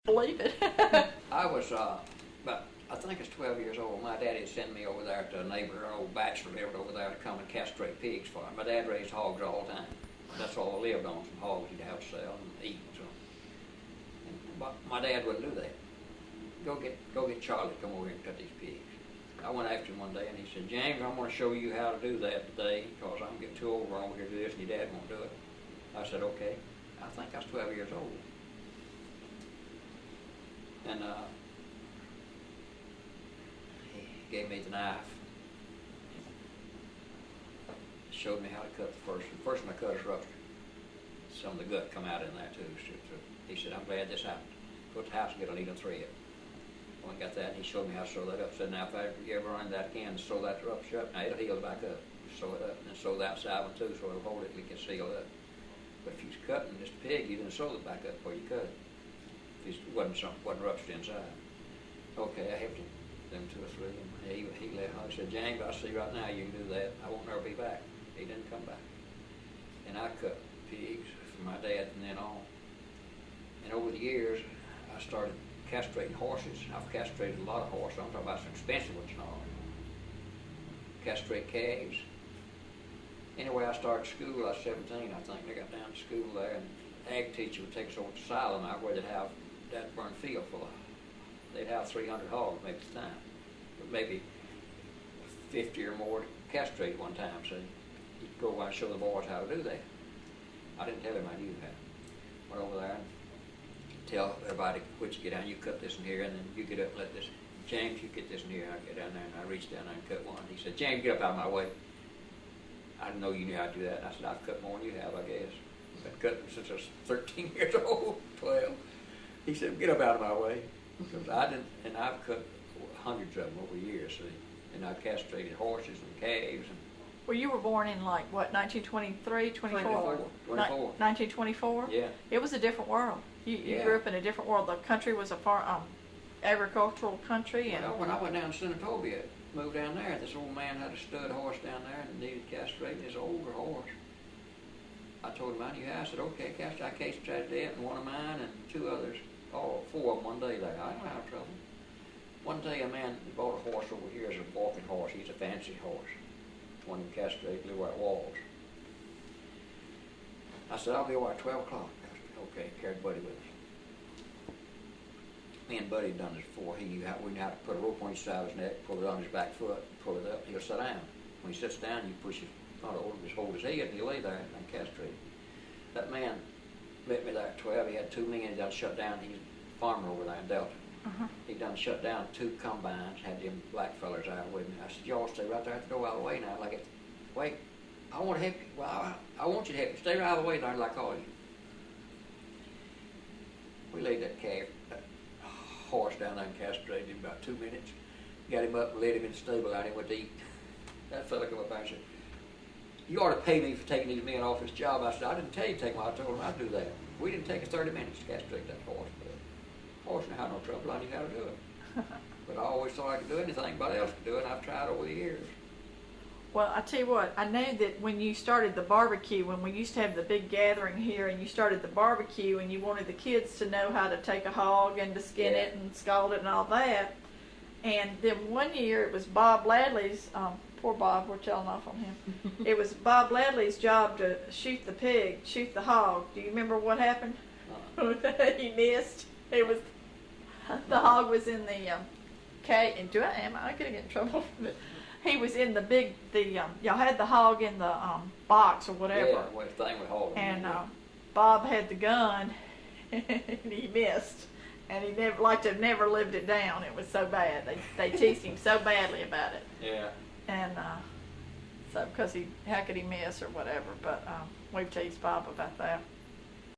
believe it. I was about, I think it's 12 years old. My daddy sent me over there to a neighbor, an old bachelor lived over there, to come and castrate pigs for him. My dad raised hogs all the time. That's all I lived on, some hogs he'd have to sell and eat. So. But my dad wouldn't do that. Go get Charlie to come over here and cut these pigs. I went after him one day and he said, James, I'm going to show you how to do that today because I'm getting too old over here to do this and your dad won't do it. I said, okay. I think I was 12 years old. And he gave me the knife. Showed me how to cut the first one. The first one I cut is rough. Some of the gut come out in there too. So he said, I'm glad this happened. Go to the house and get a needle and thread. When I got that, and he showed me how to sew that up. Said, now if you ever run that again, sew that rough shut. Now it'll heal back up. Sew it up, and then sew the outside one too, so it'll hold it and it gets sealed up. But if you was cutting this pig, you didn't sew it back up before you cut it. If it wasn't ruptured inside. Okay, I helped him, them two or three, and he left. I said, James, I see right now you can do that. I won't never be back. He didn't come back. And I cut pigs for my dad from then on. And over the years, I started castrating horses. I've castrated a lot of horses. I'm talking about some expensive ones and all. Castrate calves. Anyway, I started school. I was 17, I think. I got down to school there, and the ag teacher would take us over to Silent out where they'd have that burn field full of. They'd have 300 hogs maybe at the time, but maybe 50 or more to castrate one time. So he'd go over and show the boys how to do that. I didn't tell him I knew how. Went over there and tell everybody, quit you get down, you cut this in here, and then you get up and let this. James, you get this in here. I get down there, and I reached down there and cut one. He said, James, get up out of my way. I didn't know you knew how to do that. And I said, I've cut more than you have, I guess. I've been cutting since I was 13 years old, 12. He said, get up out of my way. Because I didn't, and I've cut hundreds of them over years, see. And I've castrated horses and calves. And well, you were born in like, what, 1923, 24? 24. 1924? Yeah. It was a different world. You grew up in a different world. The country was a agricultural country. And well, when I went down to Senatobia, moved down there, this old man had a stud horse down there and needed castrating, his older horse. I told him I knew how. I said, okay, I castrated that and one of mine and two others, all four of them one day there. I don't have trouble. One day a man bought a horse over here as a walking horse. He's a fancy horse. One he castrated, lived where it was. I said, I'll be over at 12 o'clock. Okay, carried Buddy with me. Me and Buddy had done this before. We knew how to put a rope on each side of his neck, pull it on his back foot, pull it up, he'll sit down. When he sits down, you push his front over, just hold his head, and he'll lay there and castrate. That man met me there at 12. He had 2 men he'd done shut down. He's a farmer over there in Delta. He'd done shut down 2 combines, had them black fellers out with me. I said, y'all stay right there at the door out of the way now. Like, wait, I want to help you. Well, I want you to help me. Stay right out of the way there like I call you. We laid that horse down there and castrated him about 2 minutes. Got him up and led him in the stable out. He went to eat. That fella come up there and said, you ought to pay me for taking these men off this job. I said, I didn't tell you to take them. I told him I'd do that. We didn't take us 30 minutes to castrate that horse. But the horse didn't have no trouble. I knew how to do it. But I always thought I could do anything anybody else could do it, and I've tried over the years. Well, I tell you what, I know that when you started the barbecue, when we used to have the big gathering here, and you started the barbecue, and you wanted the kids to know how to take a hog and to skin it and scald it and all that. And then one year it was Bob Ladley's, poor Bob, we're telling off on him. It was Bob Ladley's job to shoot the pig, shoot the hog. Do you remember what happened? He missed. It was, the hog was in the cage. And am I going to get in trouble? He was in the big, y'all had the hog in the box or whatever. Yeah, well, thing with hog. And Bob had the gun, and he missed. And he never lived it down. It was so bad. They teased him so badly about it. Yeah. And so, because how could he miss or whatever? But we've teased Bob about that.